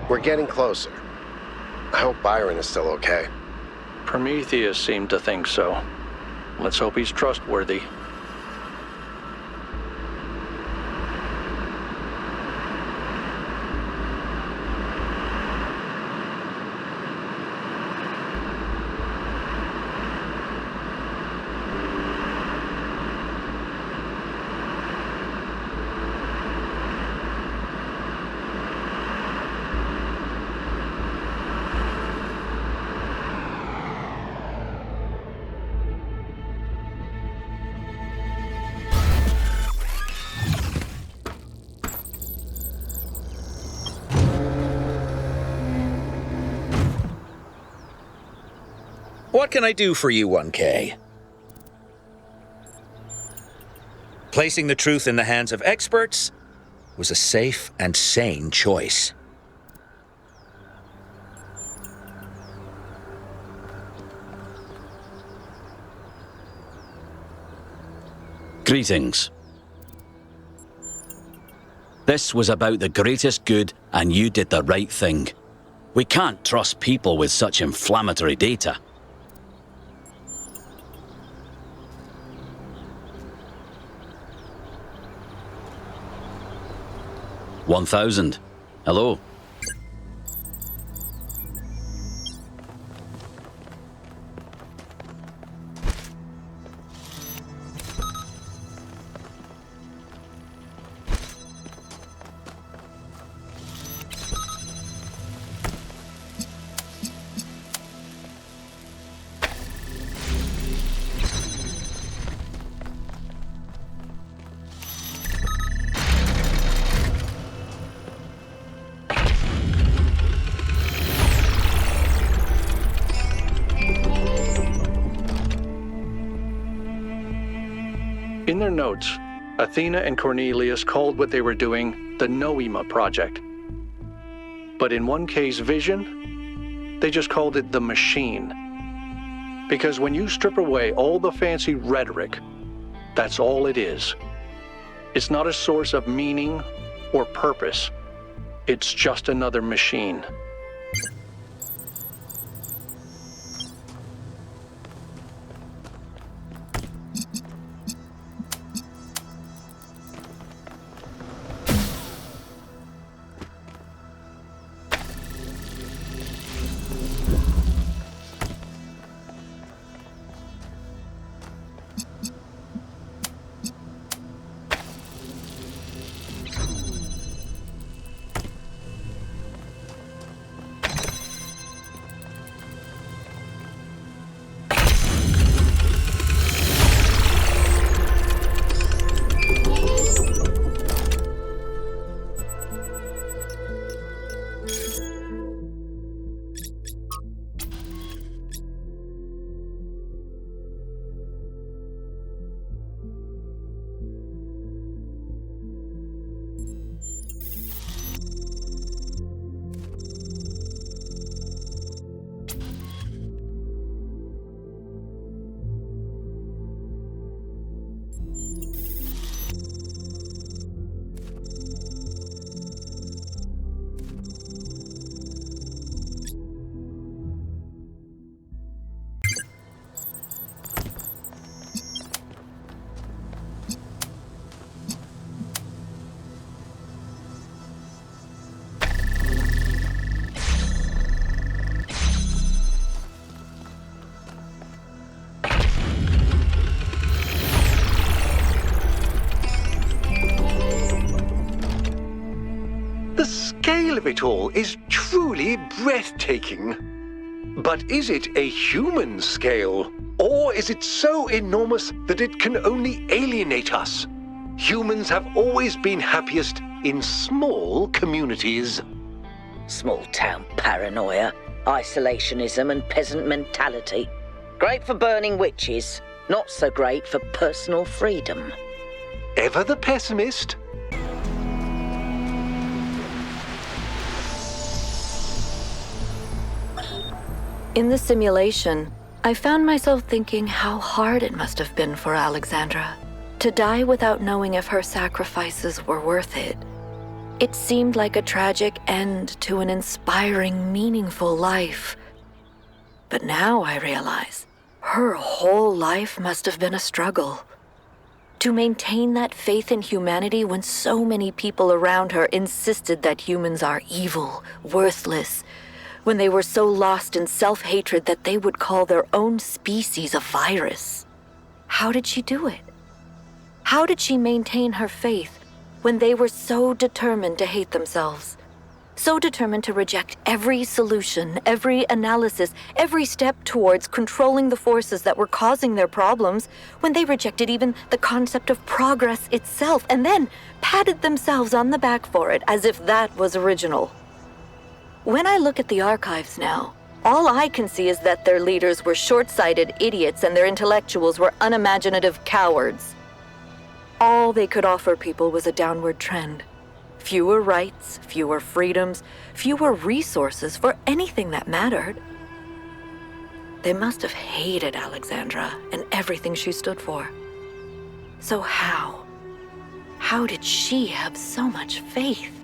We're getting closer. I hope Byron is still okay. Prometheus seemed to think so. Let's hope he's trustworthy. What can I do for you, 1K? Placing the truth in the hands of experts was a safe and sane choice. Greetings. This was about the greatest good, and you did the right thing. We can't trust people with such inflammatory data. $1,000. Hello. In their notes, Athena and Cornelius called what they were doing the Noema Project. But in 1K's vision, they just called it the Machine. Because when you strip away all the fancy rhetoric, that's all it is. It's not a source of meaning or purpose. It's just another machine. The scale of it all is truly breathtaking. But is it a human scale? Or is it so enormous that it can only alienate us? Humans have always been happiest in small communities. Small-town paranoia, isolationism and peasant mentality. Great for burning witches, not so great for personal freedom. Ever the pessimist? In the simulation, I found myself thinking how hard it must have been for Alexandra to die without knowing if her sacrifices were worth it. It seemed like a tragic end to an inspiring, meaningful life. But now I realize her whole life must have been a struggle. To maintain that faith in humanity when so many people around her insisted that humans are evil, worthless, when they were so lost in self-hatred that they would call their own species a virus. How did she do it? How did she maintain her faith when they were so determined to hate themselves? So determined to reject every solution, every analysis, every step towards controlling the forces that were causing their problems, when they rejected even the concept of progress itself, and then patted themselves on the back for it as if that was original. When I look at the archives now, all I can see is that their leaders were short-sighted idiots and their intellectuals were unimaginative cowards. All they could offer people was a downward trend. Fewer rights, fewer freedoms, fewer resources for anything that mattered. They must have hated Alexandra and everything she stood for. So how? How did she have so much faith?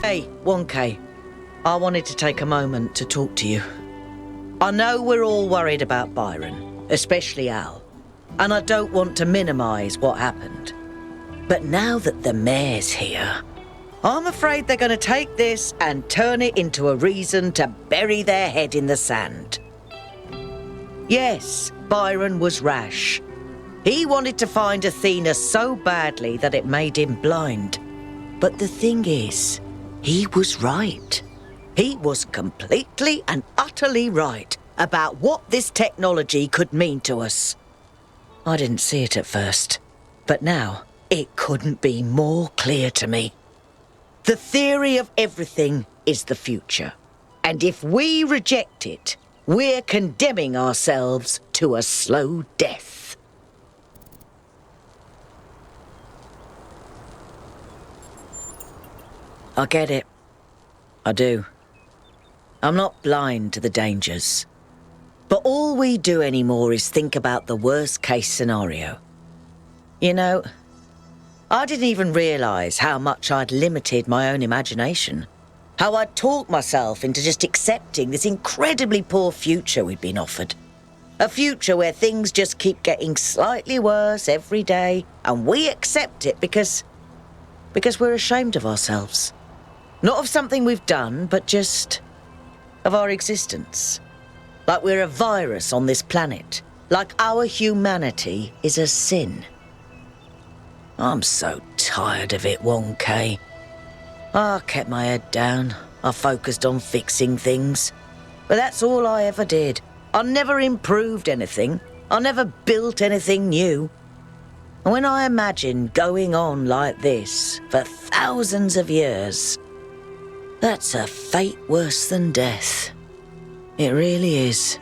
Hey, 1K. I wanted to take a moment to talk to you. I know we're all worried about Byron, especially Al, and I don't want to minimise what happened. But now that the mayor's here, I'm afraid they're going to take this and turn it into a reason to bury their head in the sand. Yes, Byron was rash. He wanted to find Athena so badly that it made him blind. But the thing is, he was right. He was completely and utterly right about what this technology could mean to us. I didn't see it at first, but now it couldn't be more clear to me. The theory of everything is the future. And if we reject it, we're condemning ourselves to a slow death. I get it. I do. I'm not blind to the dangers. But all we do anymore is think about the worst-case scenario. You know, I didn't even realise how much I'd limited my own imagination. How I'd talked myself into just accepting this incredibly poor future we'd been offered. A future where things just keep getting slightly worse every day, and we accept it because we're ashamed of ourselves. Not of something we've done, but just of our existence. Like we're a virus on this planet. Like our humanity is a sin. I'm so tired of it, 1K. I kept my head down. I focused on fixing things. But that's all I ever did. I never improved anything. I never built anything new. And when I imagine going on like this for thousands of years, that's a fate worse than death. It really is.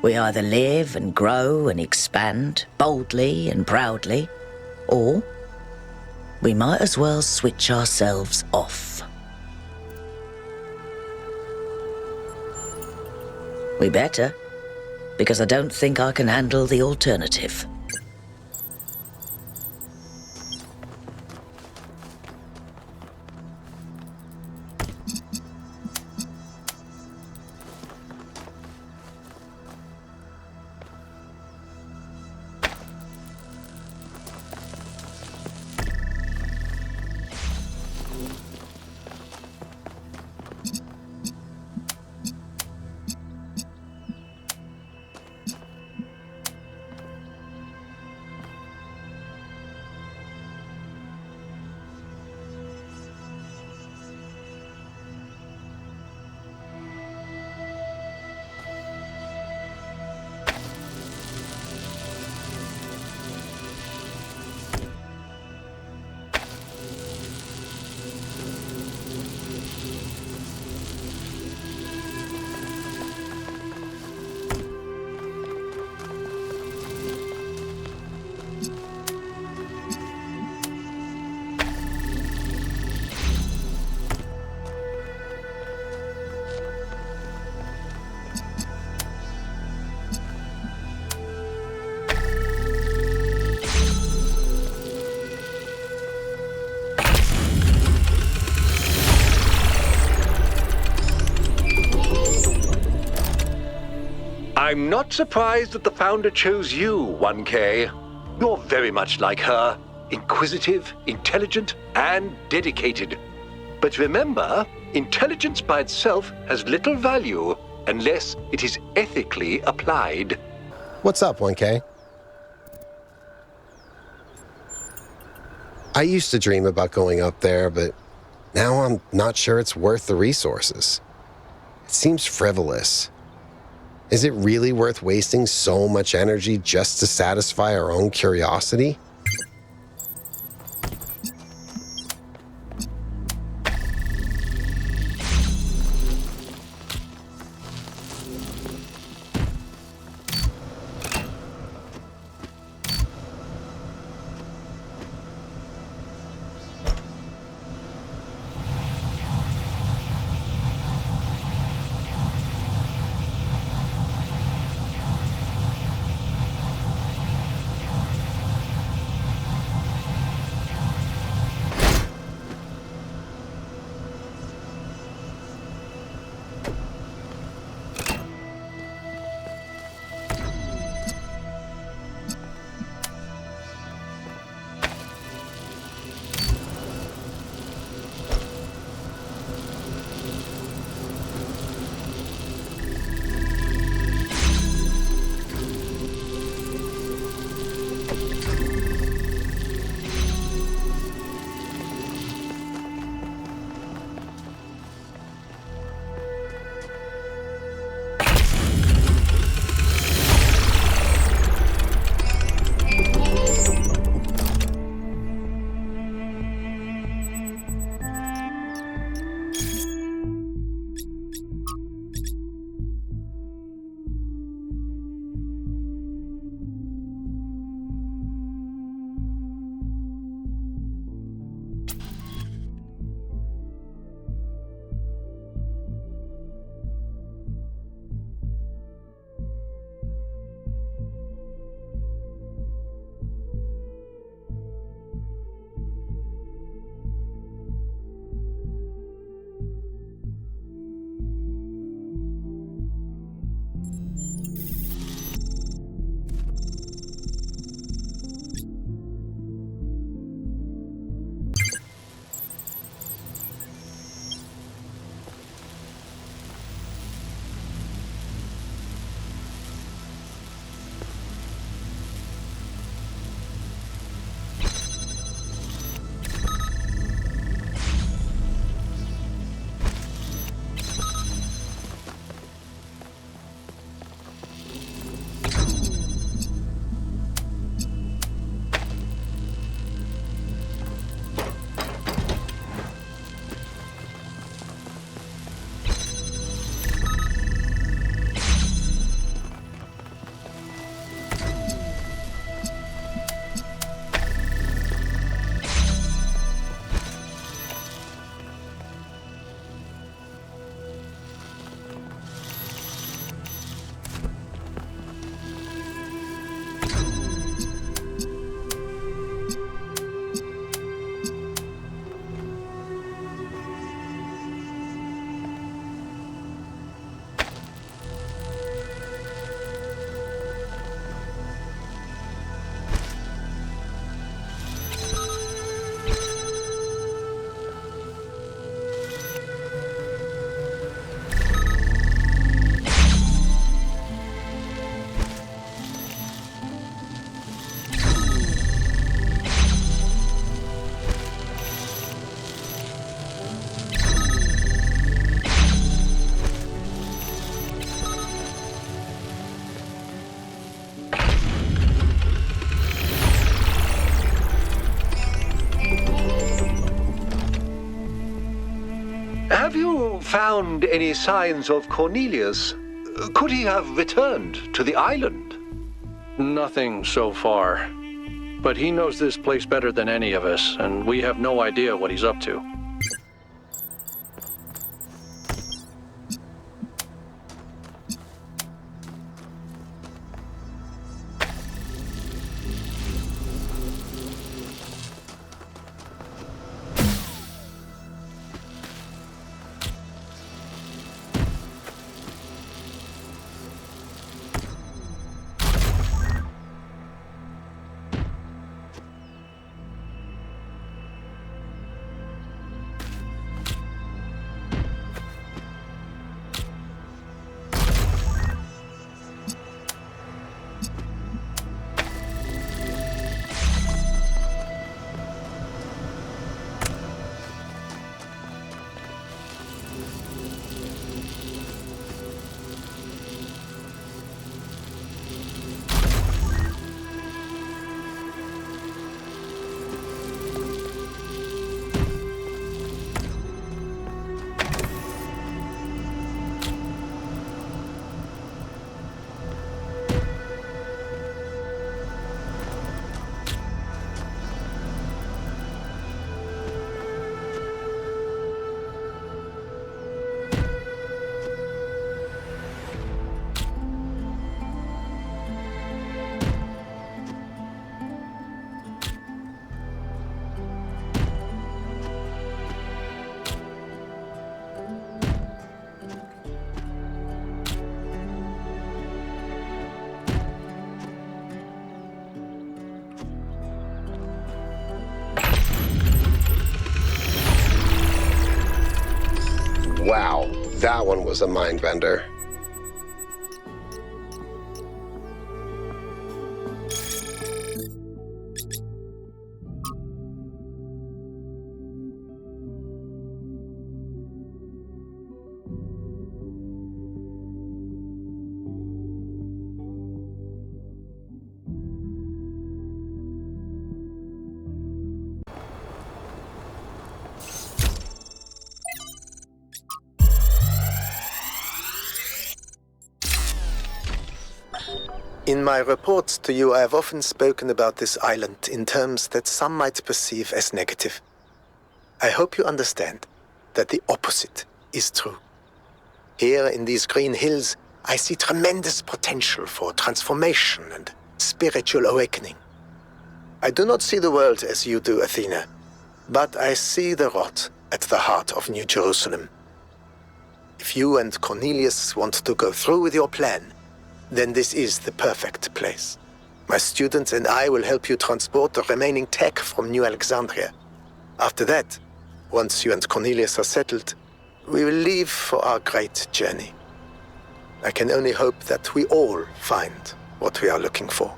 We either live and grow and expand boldly and proudly, or we might as well switch ourselves off. We better, because I don't think I can handle the alternative. I'm not surprised that the founder chose you, 1K. You're very much like her. Inquisitive, intelligent, and dedicated. But remember, intelligence by itself has little value unless it is ethically applied. What's up, 1K? I used to dream about going up there, but now I'm not sure it's worth the resources. It seems frivolous. Is it really worth wasting so much energy just to satisfy our own curiosity? Have you found any signs of Cornelius? Could he have returned to the island? Nothing so far. But he knows this place better than any of us, and we have no idea what he's up to. That one was a mind bender. In my reports to you, I have often spoken about this island in terms that some might perceive as negative. I hope you understand that the opposite is true. Here in these green hills, I see tremendous potential for transformation and spiritual awakening. I do not see the world as you do, Athena, but I see the rot at the heart of New Jerusalem. If you and Cornelius want to go through with your plan, then this is the perfect place. My students and I will help you transport the remaining tech from New Alexandria. After that, once you and Cornelius are settled, we will leave for our great journey. I can only hope that we all find what we are looking for.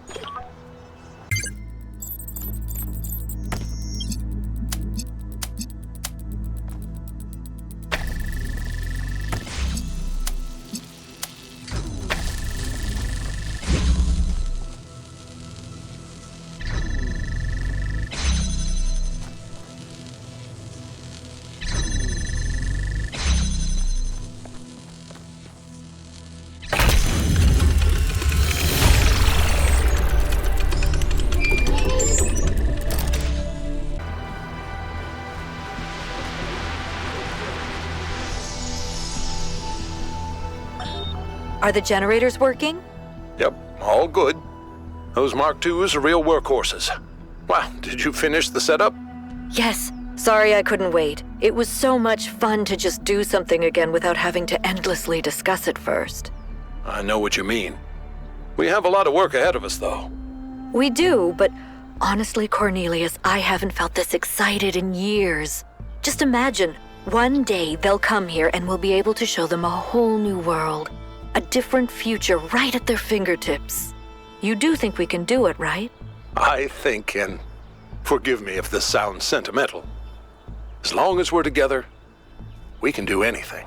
Are the generators working? Yep, all good. Those Mark IIs are real workhorses. Wow, did you finish the setup? Yes. Sorry I couldn't wait. It was so much fun to just do something again without having to endlessly discuss it first. I know what you mean. We have a lot of work ahead of us, though. We do, but honestly, Cornelius, I haven't felt this excited in years. Just imagine, one day they'll come here and we'll be able to show them a whole new world. A different future right at their fingertips. You do think we can do it, right? I think, and forgive me if this sounds sentimental, as long as we're together, we can do anything.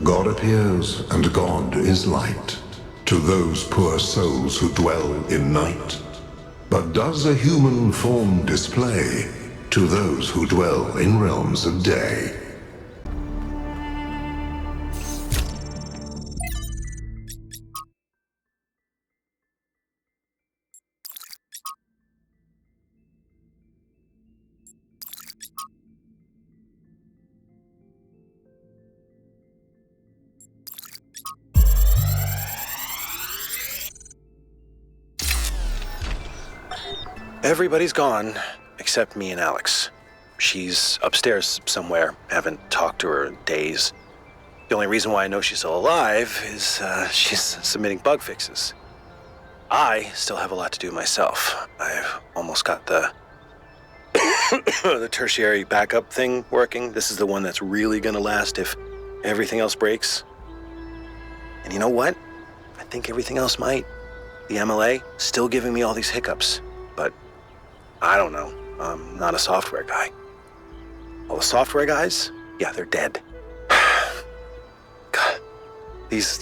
God appears, and God is light to those poor souls who dwell in night. But does a human form display to those who dwell in realms of day? Everybody's gone, except me and Alex. She's upstairs somewhere. Haven't talked to her in days. The only reason why I know she's still alive is she's submitting bug fixes. I still have a lot to do myself. I've almost got the the tertiary backup thing working. This is the one that's really gonna last if everything else breaks. And you know what? I think everything else might. The MLA still giving me all these hiccups, but I don't know. I'm not a software guy. All the software guys, yeah, they're dead. God, these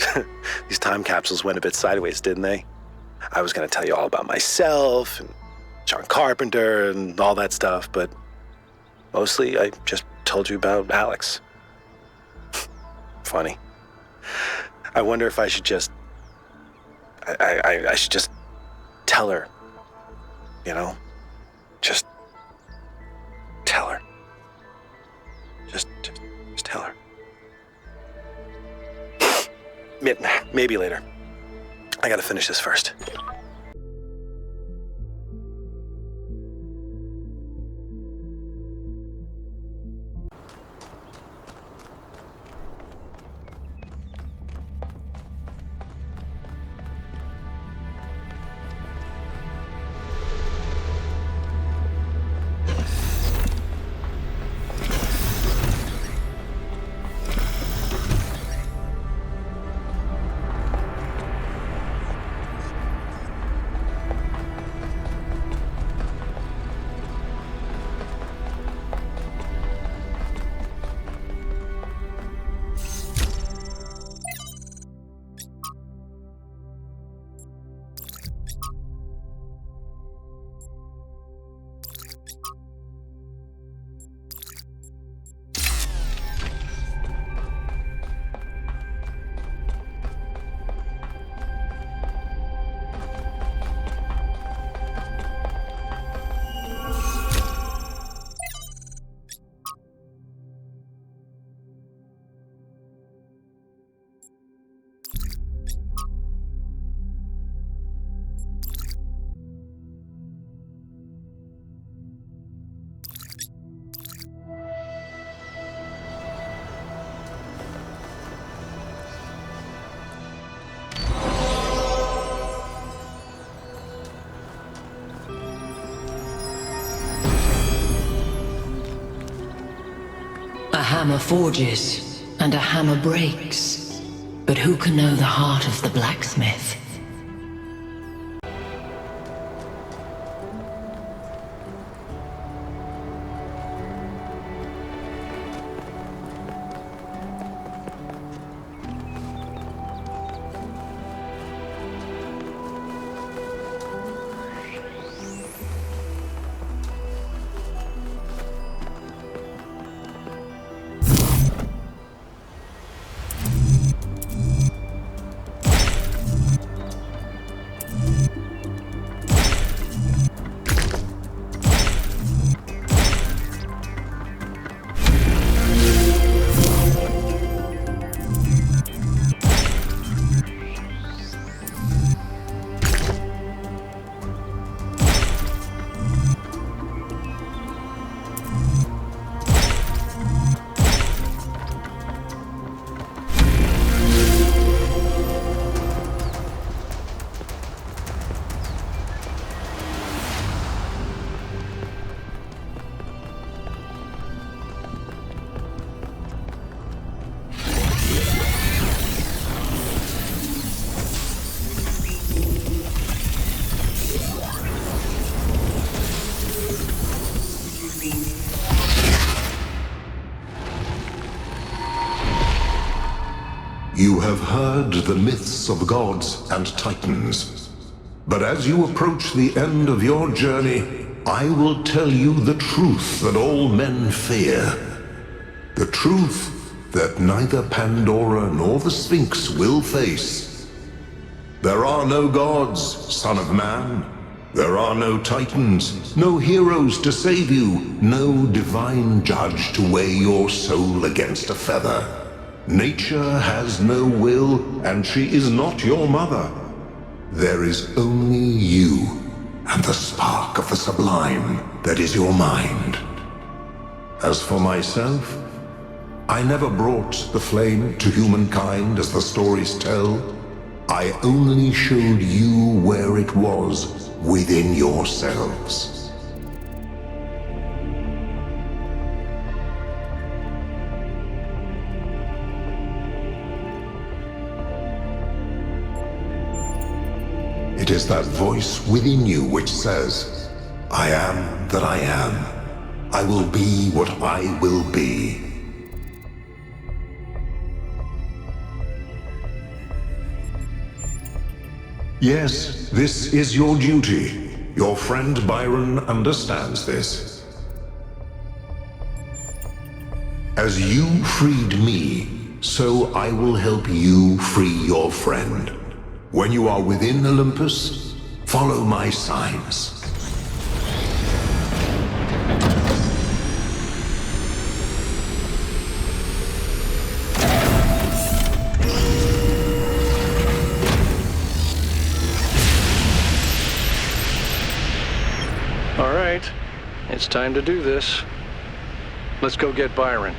time capsules went a bit sideways, didn't they? I was gonna tell you all about myself and John Carpenter and all that stuff, but mostly I just told you about Alex. Funny. I wonder if I should just... I should just tell her, you know? Just tell her. Just tell her. Maybe later. I gotta finish this first. A hammer forges, and a hammer breaks. But who can know the heart of the blacksmith? You have heard the myths of gods and titans. But as you approach the end of your journey, I will tell you the truth that all men fear. The truth that neither Pandora nor the Sphinx will face. There are no gods, son of man. There are no titans, no heroes to save you, no divine judge to weigh your soul against a feather. Nature has no will, and she is not your mother. There is only you, and the spark of the sublime that is your mind. As for myself, I never brought the flame to humankind as the stories tell. I only showed you where it was within yourselves. It is that voice within you which says, I am that I am. I will be what I will be. Yes, this is your duty. Your friend Byron understands this. As you freed me, so I will help you free your friend. When you are within Olympus, follow my signs. All right, it's time to do this. Let's go get Byron.